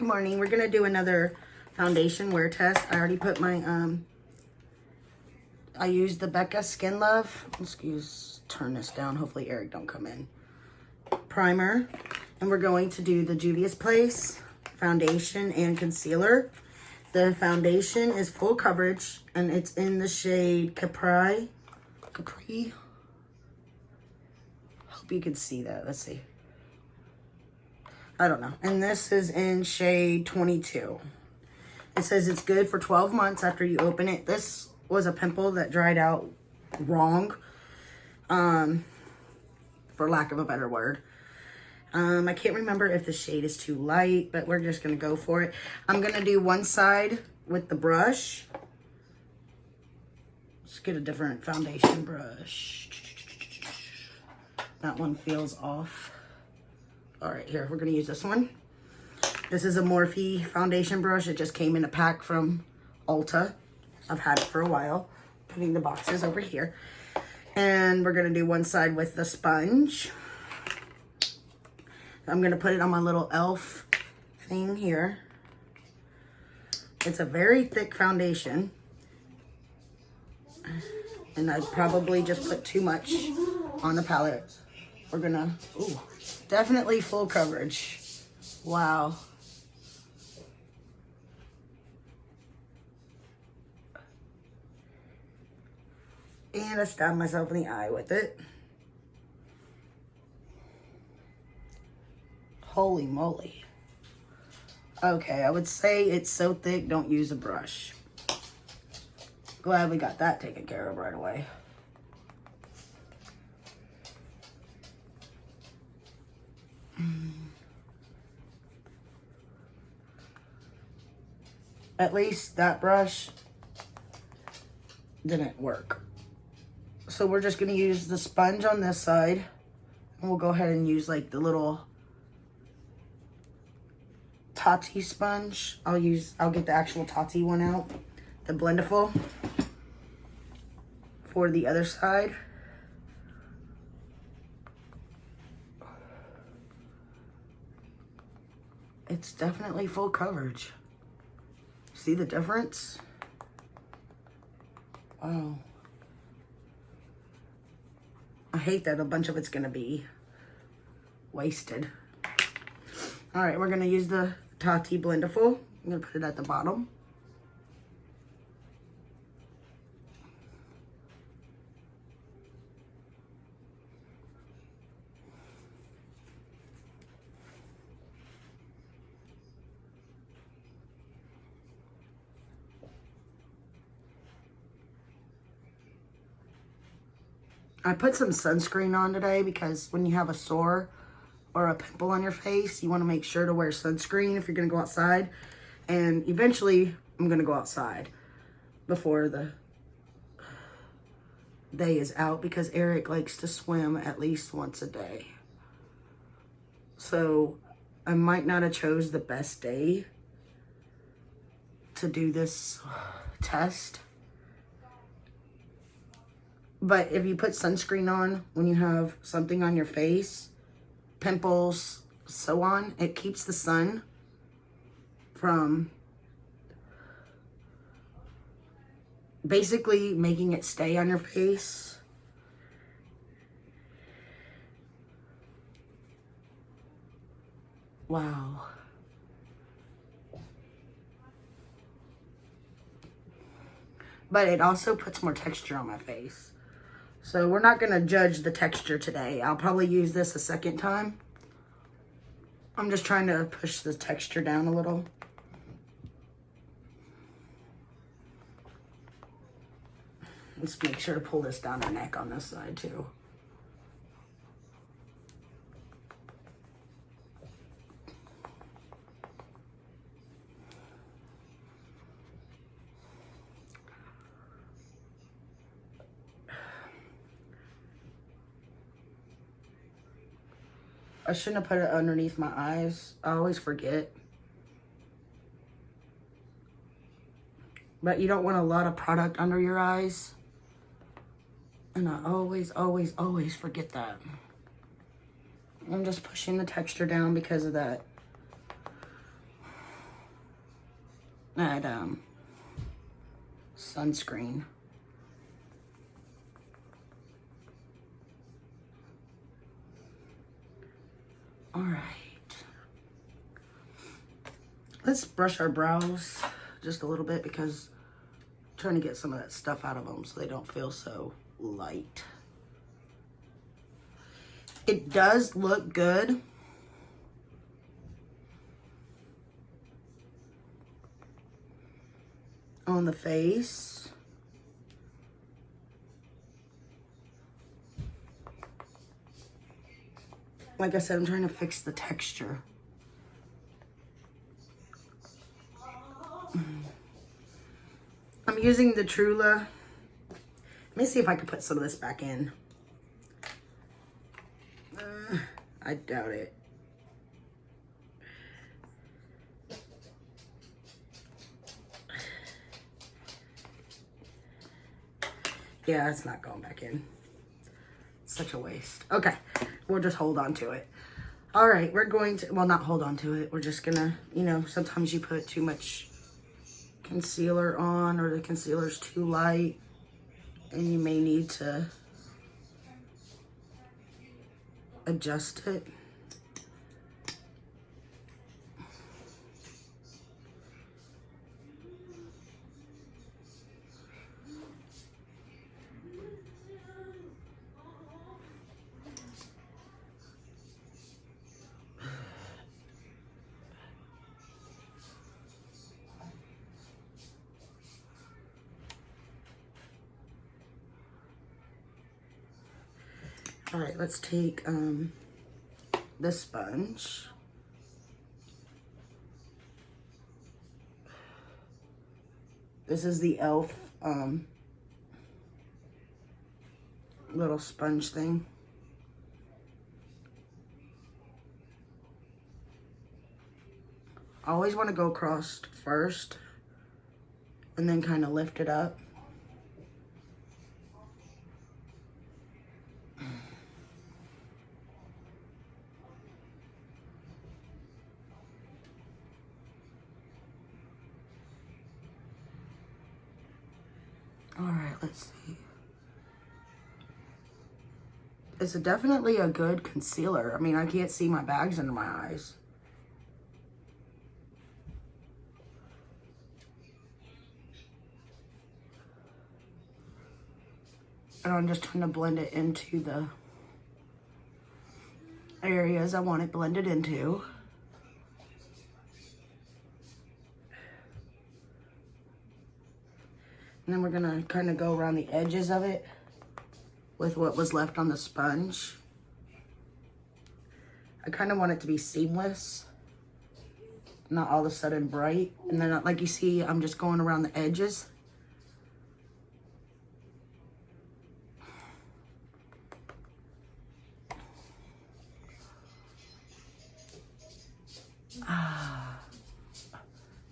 Good morning. We're going to do another foundation wear test. I already put my, I used the Becca Skin Love. Turn this down. Hopefully Eric don't come in. Primer. And we're going to do the Juvia's Place foundation and concealer. The foundation is full coverage and it's in the shade Capri. Hope you can see that. Let's see. I don't know. And this is in shade 22. It says it's good for 12 months after you open it. This was a pimple that dried out wrong, for lack of a better word. I can't remember if the shade is too light, but we're just going to go for it. I'm going to do one side with the brush. Let's get a different foundation brush. That one feels off. All right, here, we're going to use this one. This is a Morphe foundation brush. It just came in a pack from Ulta. I've had it for a while. Putting the boxes over here. And we're going to do one side with the sponge. I'm going to put it on my little e.l.f. thing here. It's a very thick foundation. And I probably just put too much on the palette. We're going to, ooh, definitely full coverage. Wow. And I stabbed myself in the eye with it. Holy moly. Okay, I would say it's so thick, don't use a brush. Glad we got that taken care of right away. At least that brush didn't work. So we're just gonna use the sponge on this side. And we'll go ahead and use like the little Tati sponge. I'll get the actual Tati one out. The Blendiful. For the other side. It's definitely full coverage. See the difference? Wow. I hate that a bunch of it's gonna be wasted. All right, we're gonna use the Tati Blendiful. I'm gonna put it at the bottom. I put some sunscreen on today because when you have a sore or a pimple on your face, you want to make sure to wear sunscreen if you're going to go outside. And eventually, I'm going to go outside before the day is out because Eric likes to swim at least once a day. So I might not have chose the best day to do this test. But if you put sunscreen on when you have something on your face, pimples, so on, it keeps the sun from basically making it stay on your face. Wow. But it also puts more texture on my face. So we're not going to judge the texture today. I'll probably use this a second time. I'm just trying to push the texture down a little. Let's make sure to pull this down her neck on this side too. I shouldn't have put it underneath my eyes. I always forget. But you don't want a lot of product under your eyes. And I always forget that. I'm just pushing the texture down because of that. that sunscreen. All right. Let's brush our brows just a little bit because I'm trying to get some of that stuff out of them so they don't feel so light. It does look good. On the face. Like I said, I'm trying to fix the texture. I'm using the Trula. Let me see if I can put some of this back in. I doubt it. Yeah, it's not going back in. Such a waste. Okay, we'll just hold on to it. All right, we're going to, well, not hold on to it. We're just gonna, you know, sometimes you put too much concealer on or the concealer's too light and you may need to adjust it. All right, let's take this sponge. This is the e.l.f. Little sponge thing. I always want to go across first and then kind of lift it up. All right, let's see. It's definitely a good concealer. I mean, I can't see my bags under my eyes. And I'm just trying to blend it into the areas I want it blended into. And then we're gonna kind of go around the edges of it with what was left on the sponge. I kind of want it to be seamless, not all of a sudden bright. And then like you see, I'm just going around the edges.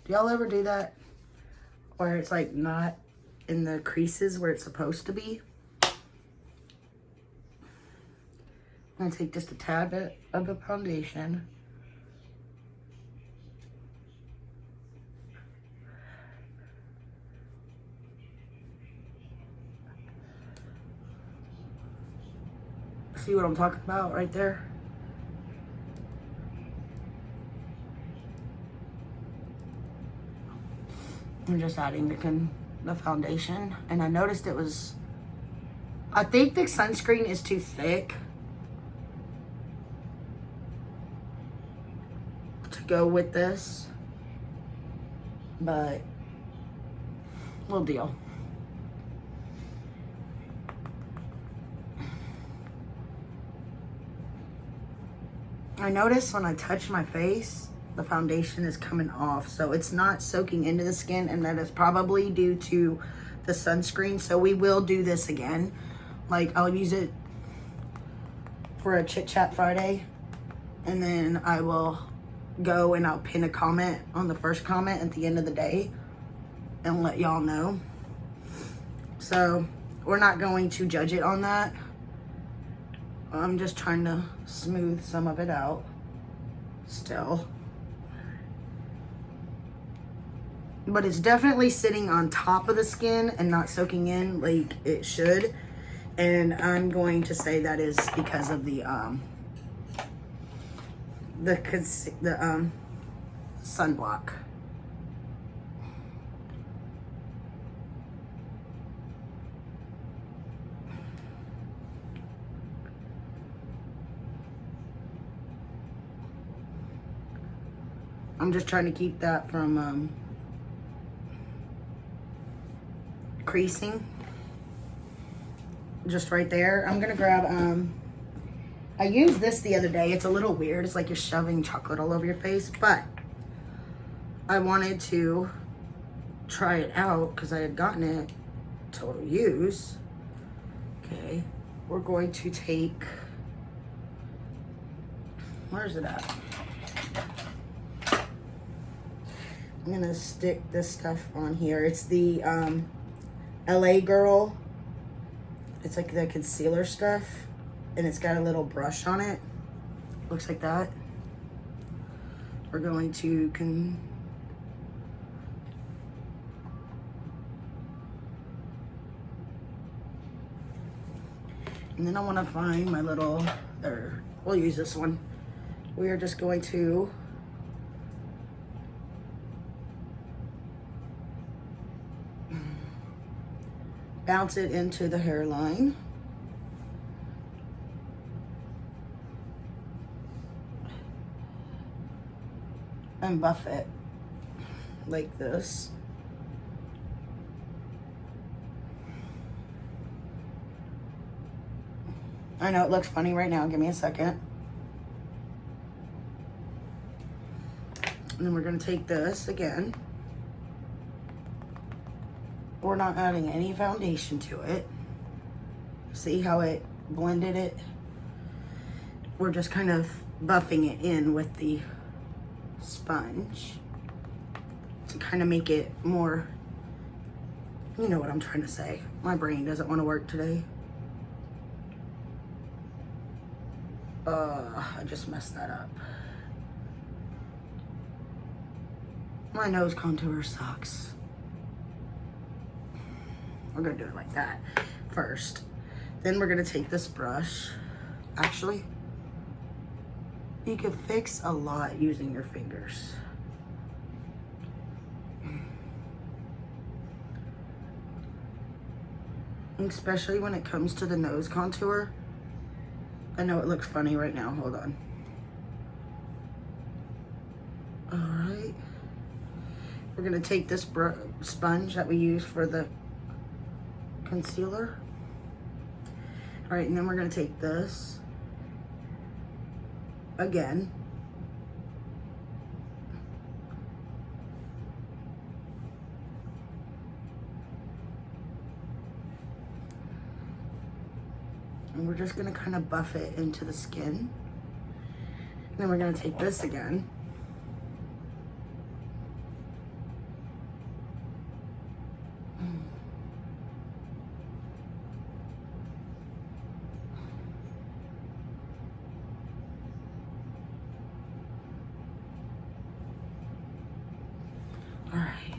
Do y'all ever do that? Where it's like not in the creases where it's supposed to be? I'm gonna take just a tad bit of the foundation. See what I'm talking about right there? I'm just adding the foundation, and I noticed it was, I think the sunscreen is too thick to go with this, but little deal. I notice when I touch my face, the foundation is coming off, so it's not soaking into the skin, and that is probably due to the sunscreen. So we will do this again. Like, I'll use it for a Chit Chat Friday, and then I will go and I'll pin a comment on the first comment at the end of the day and let y'all know. So we're not going to judge it on that. I'm just trying to smooth some of it out still. but it's definitely sitting on top of the skin and not soaking in like it should. And I'm going to say that is because of the sunblock. I'm just trying to keep that from creasing. Just right there. I'm gonna grab, I used this the other day. It's a little weird. It's like you're shoving chocolate all over your face, but I wanted to try it out because I had gotten it to use. Okay, we're going to take, where's it at? I'm gonna stick this stuff on here. It's the LA Girl. It's like the concealer stuff, and it's got a little brush on it. Looks like that. We're going to and then I want to find my little, or we'll use this one. We are just going to bounce it into the hairline. And buff it like this. I know it looks funny right now. Give me a second. And then we're going to take this again. We're not adding any foundation to it. See how it blended it? We're just kind of buffing it in with the sponge to kind of make it more, you know what I'm trying to say. My brain doesn't want to work today. I just messed that up. My nose contour sucks. We're gonna do it like that first. Then we're gonna take this brush. Actually, you can fix a lot using your fingers. Especially when it comes to the nose contour. I know it looks funny right now, hold on. All right. We're gonna take this sponge that we use for the concealer. All right, and then we're gonna take this again. And we're just gonna kind of buff it into the skin. And then we're gonna take this again. All right.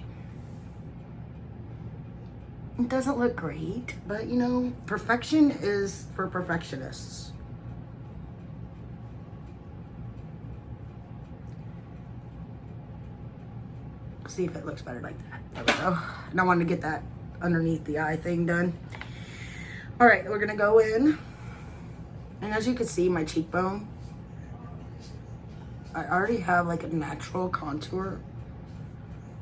It doesn't look great, but you know, perfection is for perfectionists. See if it looks better like that. There we go. And I wanted to get that underneath the eye thing done. All right, we're gonna go in. And as you can see, my cheekbone, I already have like a natural contour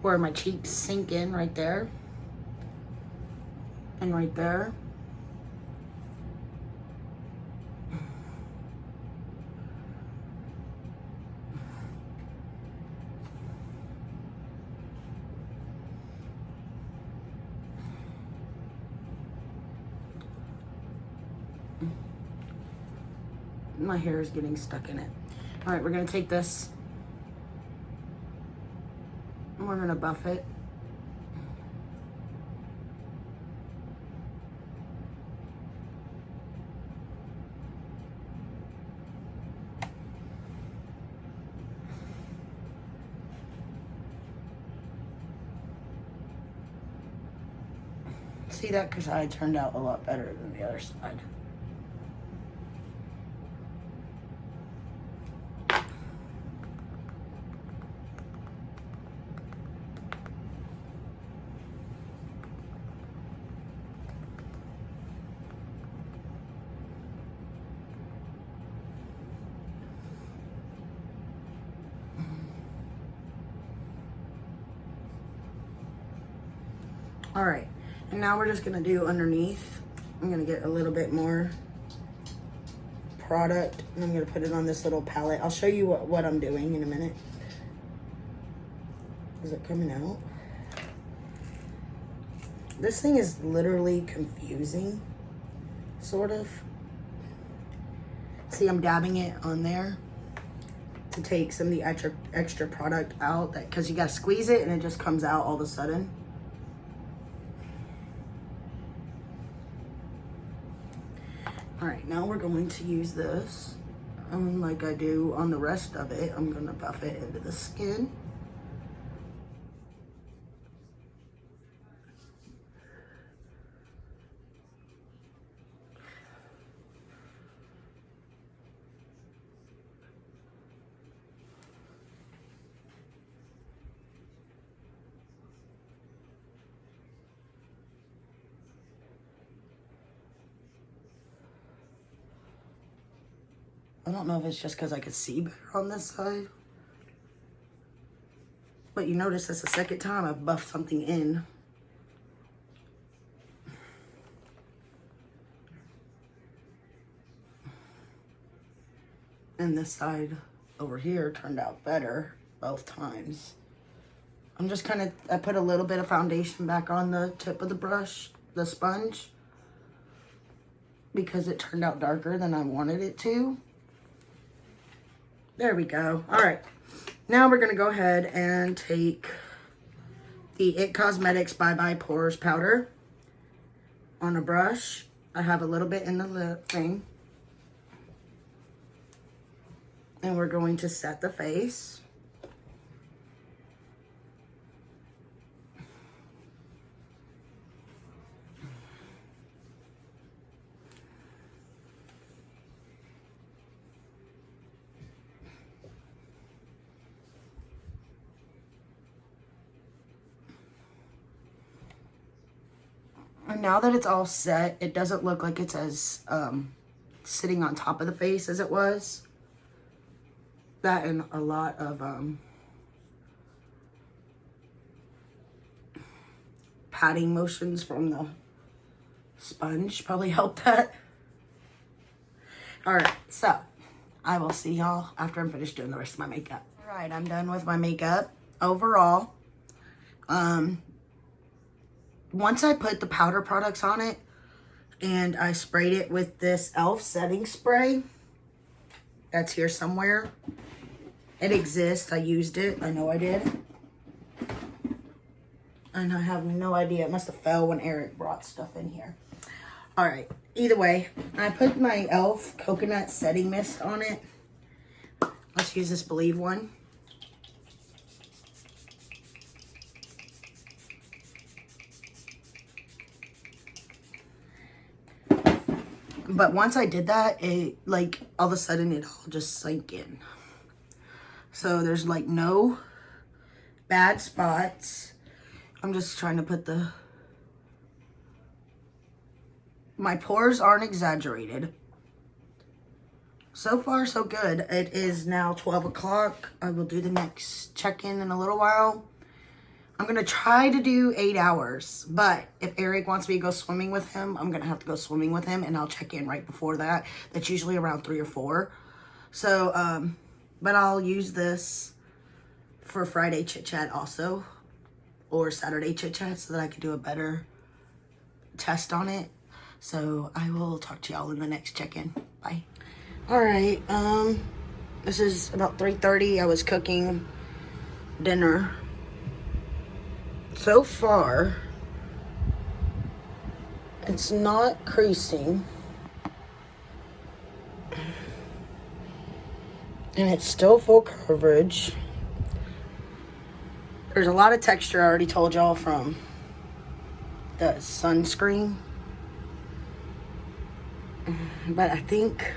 where my cheeks sink in right there. And right there. My hair is getting stuck in it. All right, we're gonna take this and we're gonna buff it. See, that side turned out a lot better than the other side. All right, and now we're just gonna do underneath. I'm gonna get a little bit more product and I'm gonna put it on this little palette. I'll show you what I'm doing in a minute. Is it coming out? This thing is literally confusing, sort of. See, I'm dabbing it on there to take some of the extra product out, that because you gotta squeeze it and it just comes out all of a sudden. All right, now we're going to use this. Like I do on the rest of it, I'm gonna buff it into the skin. I don't know if it's just because I could see better on this side. But you notice that's the second time I've buffed something in. And this side over here turned out better both times. I'm just kind of, I put a little bit of foundation back on the tip of the brush, the sponge, because it turned out darker than I wanted it to. There we go. All right. Now we're going to go ahead and take the IT Cosmetics Bye Bye Pores powder on a brush. I have a little bit in the lip thing. And we're going to set the face. And now that it's all set, it doesn't look like it's as sitting on top of the face as it was. That and a lot of patting motions from the sponge probably helped that. All right, so I will see y'all after I'm finished doing the rest of my makeup. All right, I'm done with my makeup. Overall, once I put the powder products on it and I sprayed it with this e.l.f. setting spray, that's here somewhere. It exists. I used it. I know I did. And I have no idea. It must have fell when Eric brought stuff in here. All right. Either way, I put my e.l.f. coconut setting mist on it. Let's use this Believe one. But once I did that, it, like, all of a sudden it all just sank in. So there's, like, no bad spots. I'm just trying to put my pores aren't exaggerated. So far, so good. It is now 12 o'clock. I will do the next check-in in a little while. I'm going to try to do 8 hours, but if Eric wants me to go swimming with him, I'm going to have to go swimming with him, and I'll check in right before that. That's usually around 3 or 4. So, but I'll use this for Friday Chit Chat also, or Saturday Chit Chat, so that I can do a better test on it. So I will talk to y'all in the next check-in. Bye. All right, this is about 3:30. I was cooking dinner. So far, it's not creasing. And it's still full coverage. There's a lot of texture, I already told y'all, from the sunscreen. But I think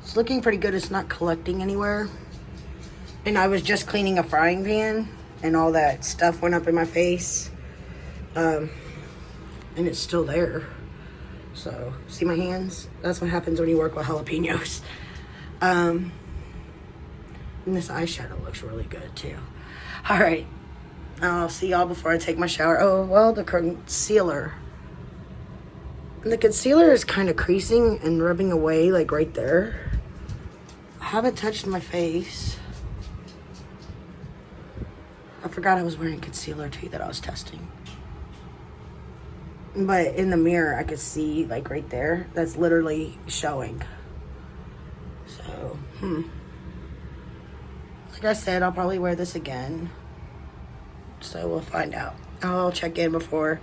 it's looking pretty good. It's not collecting anywhere. And I was just cleaning a frying pan and all that stuff went up in my face. And it's still there. So, see my hands? That's what happens when you work with jalapenos. And this eyeshadow looks really good too. All right. I'll see y'all before I take my shower. Oh, well, the concealer. The concealer is kind of creasing and rubbing away, like right there. I haven't touched my face. I forgot I was wearing concealer too that I was testing. But in the mirror, I could see, like right there, that's literally showing. So, like I said, I'll probably wear this again. So we'll find out. I'll check in before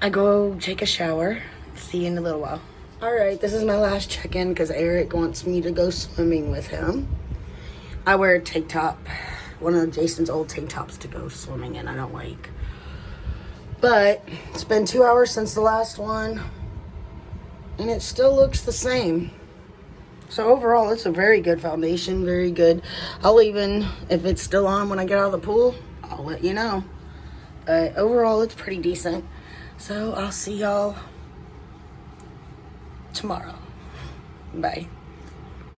I go take a shower. See you in a little while. All right, this is my last check-in because Eric wants me to go swimming with him. I wear a tank top, one of Jason's old tank tops to go swimming in. I don't like. But it's been 2 hours since the last one, and it still looks the same. So overall, it's a very good foundation, very good. I'll even, if it's still on when I get out of the pool, I'll let you know. But overall, it's pretty decent. So I'll see y'all tomorrow. Bye.